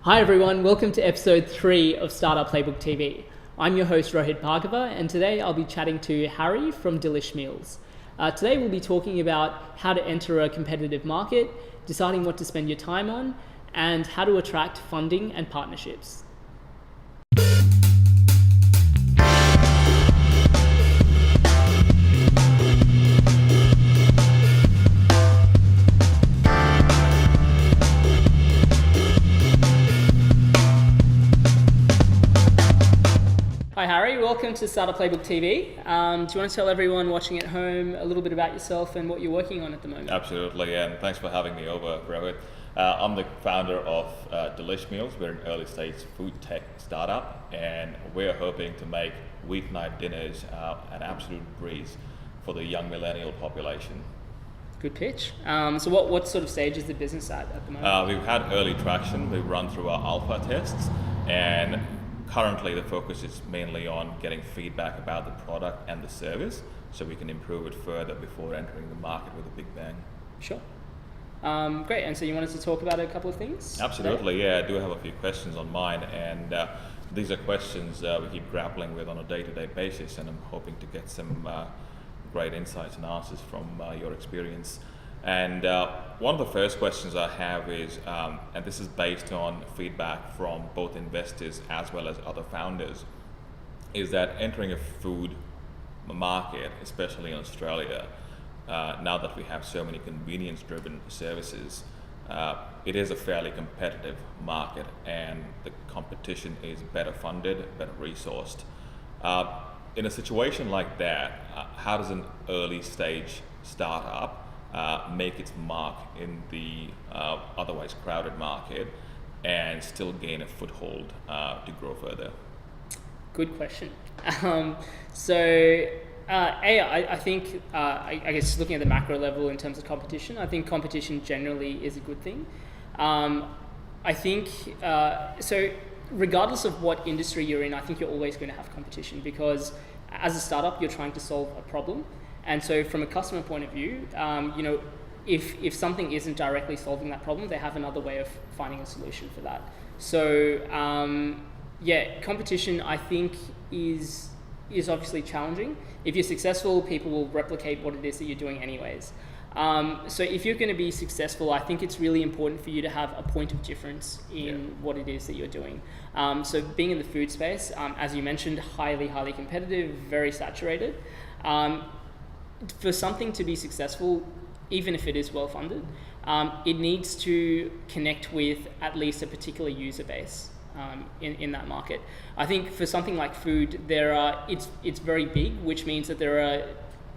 Hi everyone, welcome to episode 3 of Startup Playbook TV. I'm your host Rohit Bhargava, and today I'll be chatting to Harry from DelishMealz. Today we'll be talking about how to enter a competitive market, deciding what to spend your time on, and how to attract funding and partnerships. Hi Harry, welcome to Startup Playbook TV. Do you want to tell everyone watching at home a little bit about yourself and what you're working on at the moment? Absolutely, and thanks for having me over, Rohit. I'm the founder of DelishMealz. We're an early stage food tech startup, and we're hoping to make weeknight dinners an absolute breeze for the young millennial population. Good pitch. So what sort of stage is the business at the moment? We've had early traction. We've run through our alpha tests, and currently the focus is mainly on getting feedback about the product and the service so we can improve it further before entering the market with a big bang. Sure. Great, and so you wanted to talk about a couple of things? Absolutely, yeah. I do have a few questions on mine, and these are questions we keep grappling with on a day-to-day basis, and I'm hoping to get some great insights and answers from your experience. And one of the first questions I have is, and this is based on feedback from both investors as well as other founders, is that entering a food market, especially in Australia, now that we have so many convenience-driven services, it is a fairly competitive market, and the competition is better funded, better resourced. In a situation like that, how does an early stage startup make its mark in the otherwise crowded market and still gain a foothold to grow further? Good question. I think, I guess looking at the macro level in terms of competition, I think competition generally is a good thing. I think, so regardless of what industry you're in, I think you're always going to have competition because as a startup, you're trying to solve a problem. And so from a customer point of view, if something isn't directly solving that problem, they have another way of finding a solution for that. So competition I think is obviously challenging. If you're successful, people will replicate what it is that you're doing anyways. So if you're going to be successful, I think it's really important for you to have a point of difference in what it is that you're doing. So being in the food space, as you mentioned, highly competitive, very saturated. For something to be successful, even if it is well funded, it needs to connect with at least a particular user base in that market. I think for something like food, it's very big, which means that there are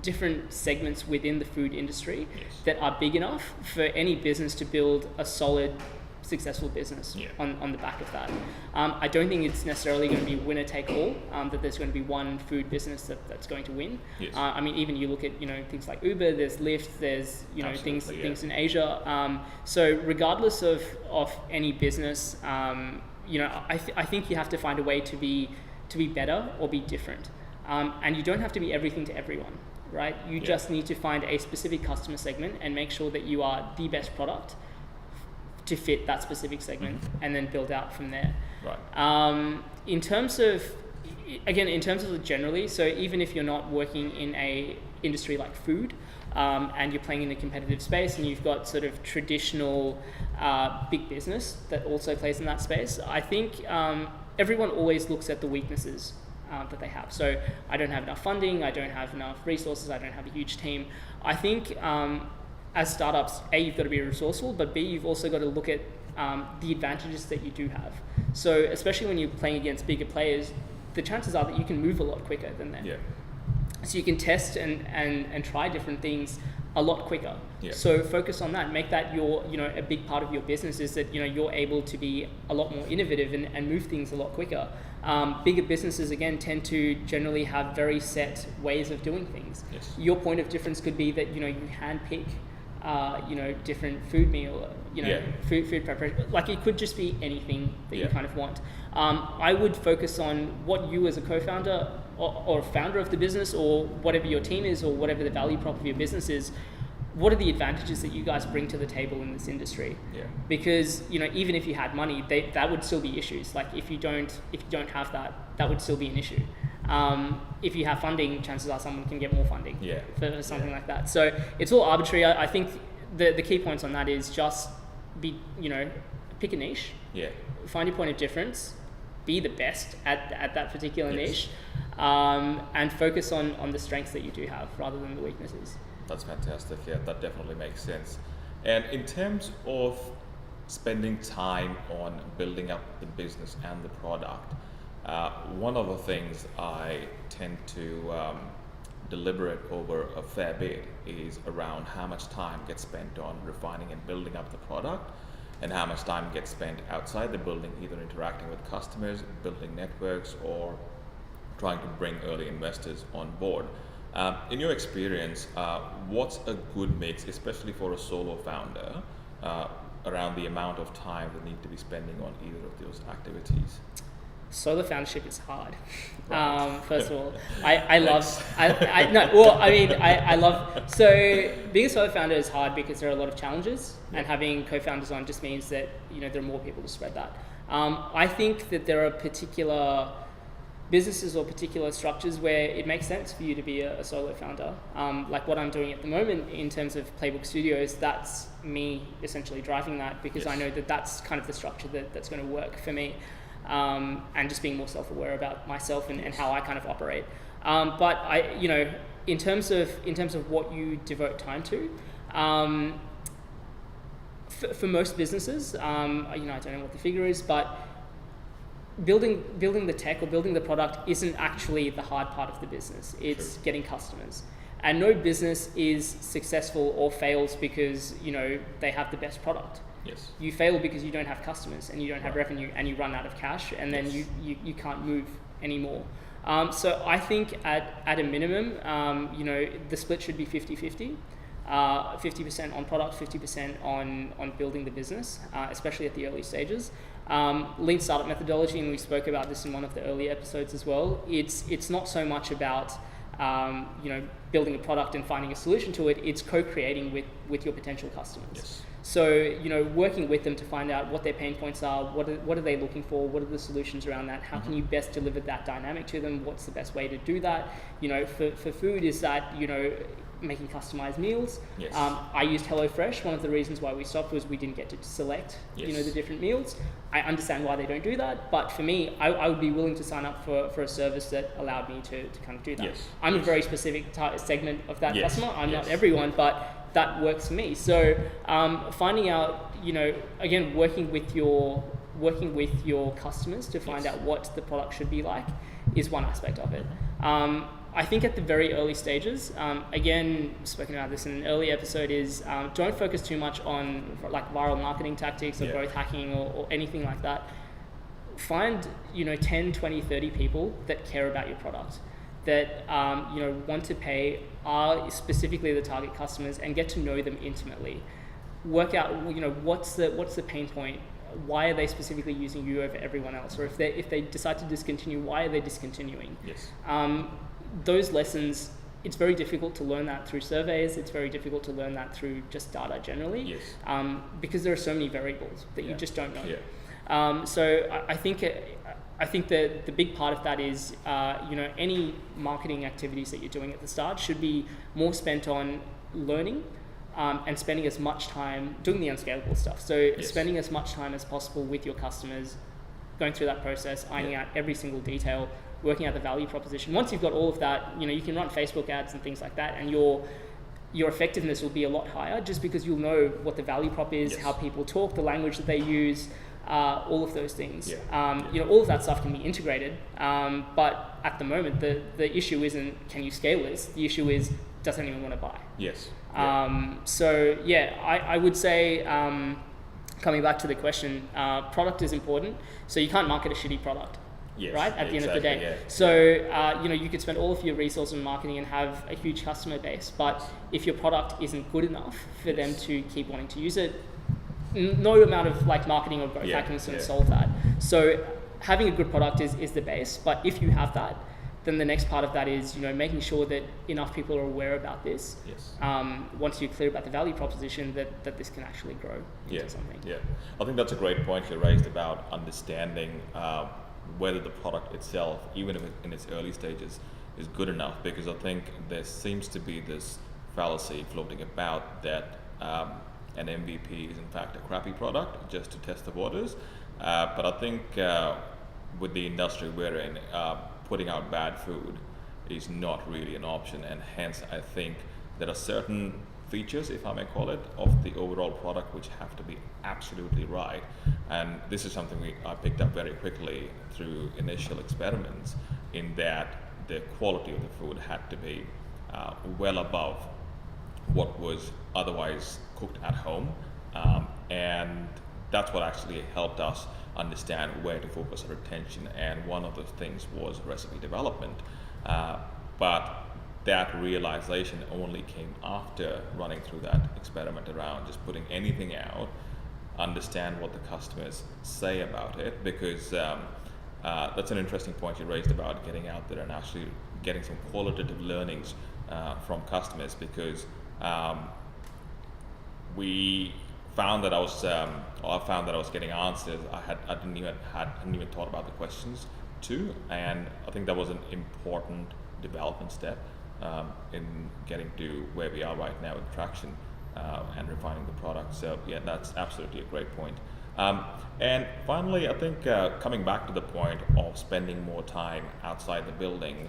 different segments within the food industry that are big enough for any business to build a solid, successful business on the back of that. I don't think it's necessarily going to be winner take all, that there's going to be one food business that's going to win. I mean, even you look at things like Uber, there's Lyft, there's things in Asia. So regardless of any business, I think you have to find a way to be better or be different, and you don't have to be everything to everyone. Right? You just need to find a specific customer segment and make sure that you are the best product to fit that specific segment, and then build out from there. Right. In terms of generally, so even if you're not working in a industry like food, and you're playing in a competitive space and you've got sort of traditional big business that also plays in that space, I think everyone always looks at the weaknesses that they have. So I don't have enough funding, I don't have enough resources, I don't have a huge team. I think as startups, A, you've got to be resourceful, but B, you've also got to look at the advantages that you do have. So especially when you're playing against bigger players, the chances are that you can move a lot quicker than them. So you can test and try different things a lot quicker. So focus on that. Make that a big part of your business is that you're able to be a lot more innovative and move things a lot quicker. Bigger businesses again tend to generally have very set ways of doing things. Your point of difference could be that you handpick different food meal, food preparation. Like it could just be anything that you kind of want. I would focus on what you as a co-founder or founder of the business, or whatever your team is, or whatever the value prop of your business is, what are the advantages that you guys bring to the table in this industry? Yeah. Because, you know, even if you had money, that would still be issues. Like if you don't have that would still be an issue. If you have funding, chances are someone can get more funding for something like that. So it's all arbitrary. I think the key points on that is just pick a niche. Yeah. Find your point of difference. Be the best at that particular niche, and focus on the strengths that you do have rather than the weaknesses. That's fantastic. Yeah, that definitely makes sense. And in terms of spending time on building up the business and the product, one of the things I tend to deliberate over a fair bit is around how much time gets spent on refining and building up the product, and how much time gets spent outside the building, either interacting with customers, building networks, or trying to bring early investors on board. In your experience, what's a good mix, especially for a solo founder, around the amount of time they need to be spending on either of those activities? Solo foundership is hard. Right. First of all, I love. So being a solo founder is hard because there are a lot of challenges, and having co-founders on just means that there are more people to spread that. I think that there are particular businesses or particular structures where it makes sense for you to be a solo founder. Like what I'm doing at the moment in terms of Playbook Studios, that's me essentially driving that because I know that that's kind of the structure that's going to work for me. And just being more self-aware about myself and how I kind of operate. But in terms of what you devote time to, for most businesses, I don't know what the figure is, but building the tech or building the product isn't actually the hard part of the business. It's getting customers. And no business is successful or fails because they have the best product. Yes. You fail because you don't have customers and you don't have revenue and you run out of cash, and then you can't move anymore. So I think at a minimum, the split should be 50-50. 50% on product, 50% on building the business, especially at the early stages. Lean startup methodology, and we spoke about this in one of the early episodes as well. It's not so much about building a product and finding a solution to it. It's co-creating with your potential customers. Yes. So, working with them to find out what their pain points are, what are they looking for, what are the solutions around that, how can you best deliver that dynamic to them, what's the best way to do that. For food, is that, making customized meals. Yes. I used HelloFresh. One of the reasons why we stopped was we didn't get to select, the different meals. I understand why they don't do that, but for me, I would be willing to sign up for a service that allowed me to kind of do that. Yes. I'm a very specific segment of that customer. I'm not everyone, but that works for me. So finding out, again, working with your customers to find out what the product should be like is one aspect of it. I think at the very early stages, again, spoken about this in an early episode, is don't focus too much on like viral marketing tactics or growth hacking or anything like that. Find 10, 20, 30 people that care about your product, that want to pay, are specifically the target customers, and get to know them intimately. Work out what's the pain point. Why are they specifically using you over everyone else? Or if they decide to discontinue, why are they discontinuing? Yes. Those lessons, it's very difficult to learn that through surveys. It's very difficult to learn that through just data generally. Yes. Because there are so many variables that you just don't know. Yeah. So I think that the big part of that is, any marketing activities that you're doing at the start should be more spent on learning and spending as much time doing the unscalable stuff. So spending as much time as possible with your customers, going through that process, ironing out every single detail, working out the value proposition. Once you've got all of that, you can run Facebook ads and things like that, and your effectiveness will be a lot higher just because you'll know what the value prop is, how people talk, the language that they use, all of those things. All of that stuff can be integrated, but at the moment the issue isn't can you scale this, the issue is does anyone want to buy? Yes. I would say, coming back to the question, product is important, so you can't market a shitty product. Yes, right? At the end of the day. Yeah. So, you could spend all of your resources on marketing and have a huge customer base, but if your product isn't good enough for them to keep wanting to use it, no amount of marketing or growth hacking is going to solve that. So having a good product is the base, but if you have that, then the next part of that is, making sure that enough people are aware about this. Yes. Once you're clear about the value proposition, that this can actually grow into something. Yeah, I think that's a great point you raised about understanding whether the product itself, even if in its early stages, is good enough. Because I think there seems to be this fallacy floating about that an MVP is in fact a crappy product just to test the waters. But I think with the industry we're in, putting out bad food is not really an option, and hence I think there are certain features, if I may call it, of the overall product which have to be absolutely right. And this is something I picked up very quickly through initial experiments, in that the quality of the food had to be well above what was otherwise cooked at home, and that's what actually helped us understand where to focus our attention, and one of those things was recipe development. But that realization only came after running through that experiment around just putting anything out, understand what the customers say about it, because that's an interesting point you raised about getting out there and actually getting some qualitative learnings from customers, because we found that I found that I was getting answers I hadn't even thought about the questions to, and I think that was an important development step in getting to where we are right now with traction and refining the product. So yeah, that's absolutely a great point. And finally, I think coming back to the point of spending more time outside the building,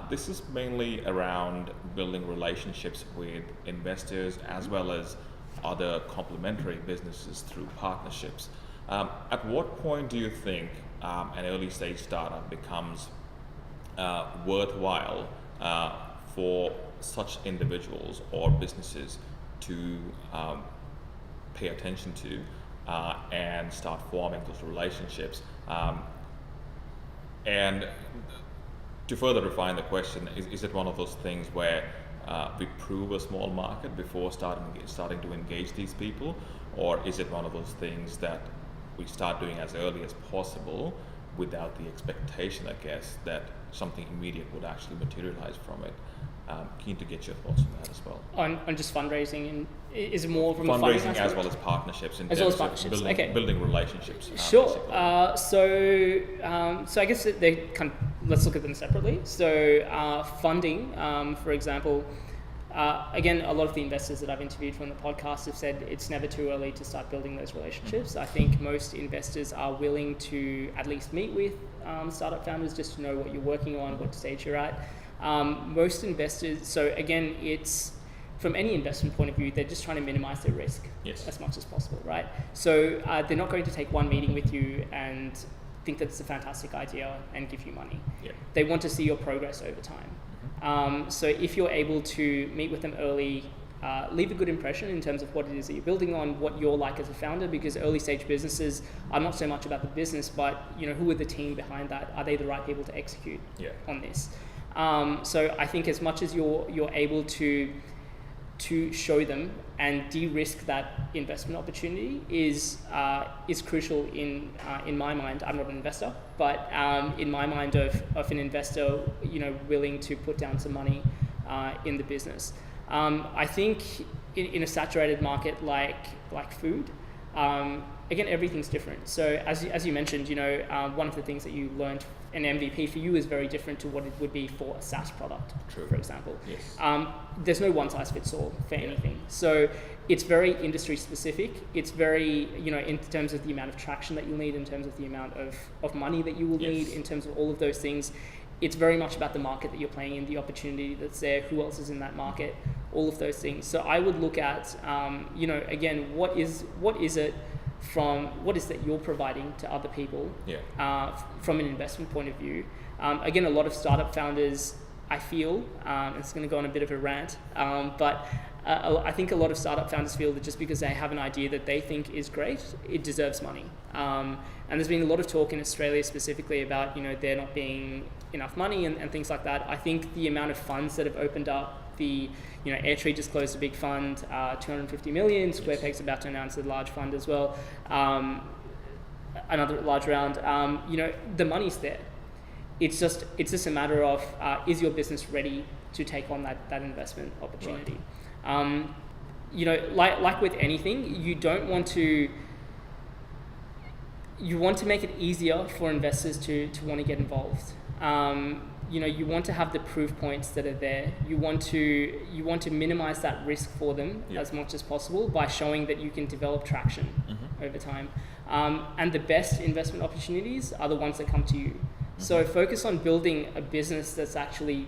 this is mainly around building relationships with investors as well as other complementary businesses through partnerships. At what point do you think an early stage startup becomes worthwhile for such individuals or businesses to pay attention to and start forming those relationships? And to further refine the question, is it one of those things where we prove a small market before starting to engage these people, or is it one of those things that we start doing as early as possible without the expectation, I guess, that something immediate would actually materialize from it? Keen to get your thoughts on that as well. On just fundraising, and is it more from fundraising as well as partnerships, in terms of building relationships? Sure. So I guess they let's look at them separately. So funding, for example, again, a lot of the investors that I've interviewed from the podcast have said it's never too early to start building those relationships. I think most investors are willing to at least meet with startup founders just to know what you're working on, what stage you're at. Most investors, so again, it's from any investment point of view, they're just trying to minimize their risk as much as possible, right? So they're not going to take one meeting with you and think that it's a fantastic idea and give you money. They want to see your progress over time. So if you're able to meet with them early, leave a good impression in terms of what it is that you're building on, what you're like as a founder, because early stage businesses are not so much about the business, but who are the team behind that? Are they the right people to execute on this? So I think as much as you're able to show them and de-risk that investment opportunity is crucial in my mind. I'm not an investor, but in my mind of an investor, willing to put down some money in the business. I think in a saturated market like food, again, everything's different. So as you mentioned, one of the things that you learned, an MVP for you is very different to what it would be for a SaaS product, for example. There's no one size fits all for anything. So it's very industry specific. It's very, in terms of the amount of traction that you'll need, in terms of the amount of money that you will need, in terms of all of those things. It's very much about the market that you're playing in, the opportunity that's there, who else is in that market, all of those things. So I would look at, again, what is that you're providing to other people from an investment point of view. Again, a lot of startup founders, I feel, it's going to go on a bit of a rant, but I think a lot of startup founders feel that just because they have an idea that they think is great, it deserves money. And there's been a lot of talk in Australia specifically about, there not being enough money and things like that. I think the amount of funds that have opened up, Airtree just closed a big fund, 250 million. Squarepeg's about to announce a large fund as well, another large round. The money's there. it's just a matter of is your business ready to take on that investment opportunity. Right. You know, like with anything, you want to make it easier for investors to want to get involved. You know, you want to have the proof points that are there. You want to minimize that risk for them as much as possible by showing that you can develop traction over time. And the best investment opportunities are the ones that come to you. So focus on building a business that's actually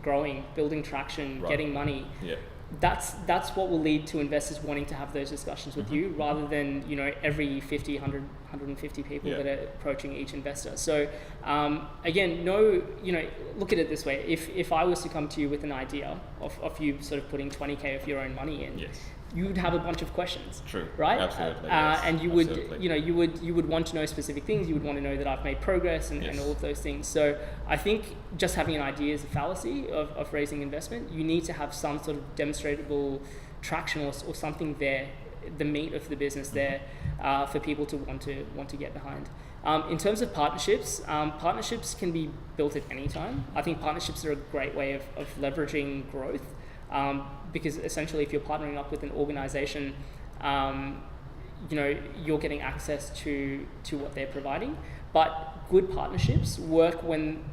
growing, building traction, getting money. Yeah. That's what will lead to investors wanting to have those discussions with you, rather than, you know, every 50, 100, 150 people that are approaching each investor. So again, look at it this way. If I was to come to you with an idea of you sort of putting 20K of your own money in, you would have a bunch of questions. True. Right? Absolutely. And you would, you would want to know specific things. You would want to know that I've made progress and all of those things. So I think just having an idea is a fallacy of raising investment. You need to have some sort of demonstrable traction or something there, the meat of the business there, for people to want to get behind. In terms of partnerships, partnerships can be built at any time. I think partnerships are a great way of leveraging growth. Because essentially, if you're partnering up with an organization, you're getting access to what they're providing. But good partnerships work when,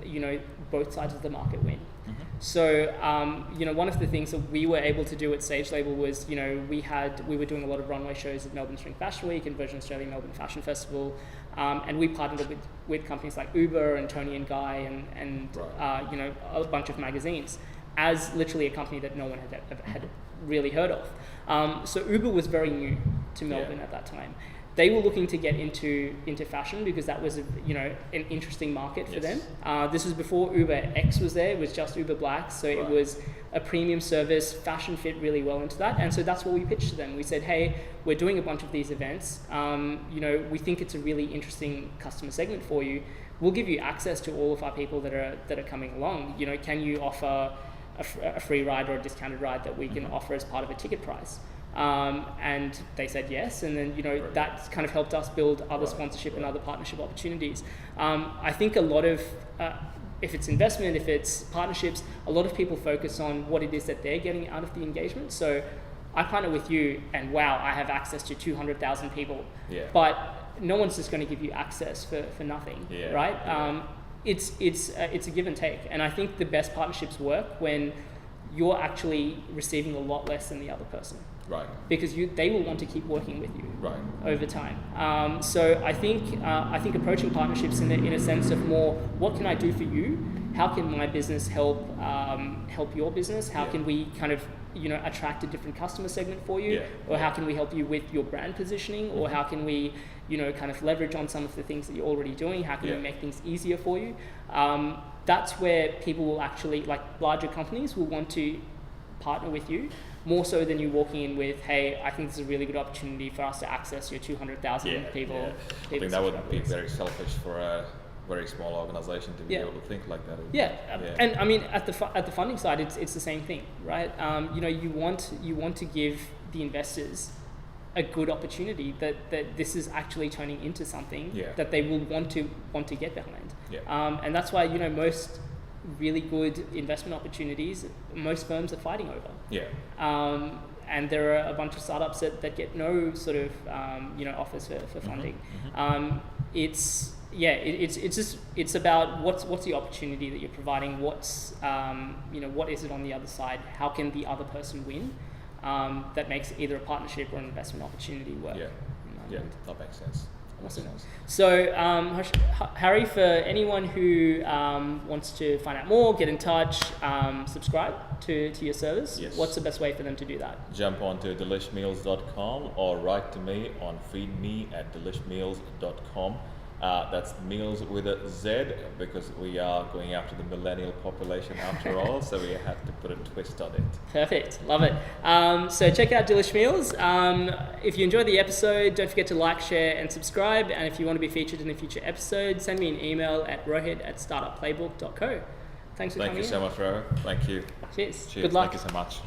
both sides of the market win. So, one of the things that we were able to do at StageLabel was, we were doing a lot of runway shows at Melbourne Spring Fashion Week and Virgin Australia Melbourne Fashion Festival, and we partnered with companies like Uber and Tony and Guy and a bunch of magazines, as literally a company that no one had really heard of. So Uber was very new to Melbourne at that time. They were looking to get into fashion because that was an interesting market for them. This was before Uber X was there. It was just Uber Black, so it was a premium service. Fashion fit really well into that, and so that's what we pitched to them. We said, hey, we're doing a bunch of these events. We think it's a really interesting customer segment for you. We'll give you access to all of our people that are coming along. Can you offer a free ride or a discounted ride that we can offer as part of a ticket price? And they said yes, and then that kind of helped us build other sponsorship and other partnership opportunities. I think a lot of if it's investment, if it's partnerships, a lot of people focus on what it is that they're getting out of the engagement. So I partner with you, and wow, I have access to 200,000 people. But no one's just going to give you access for nothing, right? It's a give and take, and I think the best partnerships work when you're actually receiving a lot less than the other person, right? Because they will want to keep working with you, right, over time. So I think approaching partnerships in a sense of more, what can I do for you? How can my business help your business? How can we kind of attract a different customer segment for you, or how can we help you with your brand positioning, or how can we kind of leverage on some of the things that you're already doing? How can we make things easier for you? That's where people will actually, like larger companies, will want to partner with you more so than you walking in with, hey, I think this is a really good opportunity for us to access your 200,000 people. I think that would be very selfish for a very small organization to be able to think like that. And I mean, at the funding side, it's the same thing, right? You want to give the investors a good opportunity that this is actually turning into something that they will want to get behind. And that's why most really good investment opportunities, most firms are fighting over. And there are a bunch of startups that get no sort of offers for funding. It's about what's the opportunity that you're providing, what is it on the other side, how can the other person win, that makes either a partnership or an investment opportunity work. That makes sense. Awesome. So Harry, for anyone who wants to find out more, get in touch, subscribe to your service, what's the best way for them to do that? Jump on to DelishMealz.com or write to me on feedme@DelishMealz.com. That's meals with a Z, because we are going after the millennial population after all, so we have to put a twist on it. Perfect, love it. So check out DelishMealz. If you enjoyed the episode, don't forget to like, share, and subscribe. And if you want to be featured in a future episode, send me an email at rohit@startupplaybook.co. Thanks for coming in. Thank you so much, Rohit. Thank you. Cheers. Good luck. Thank you so much.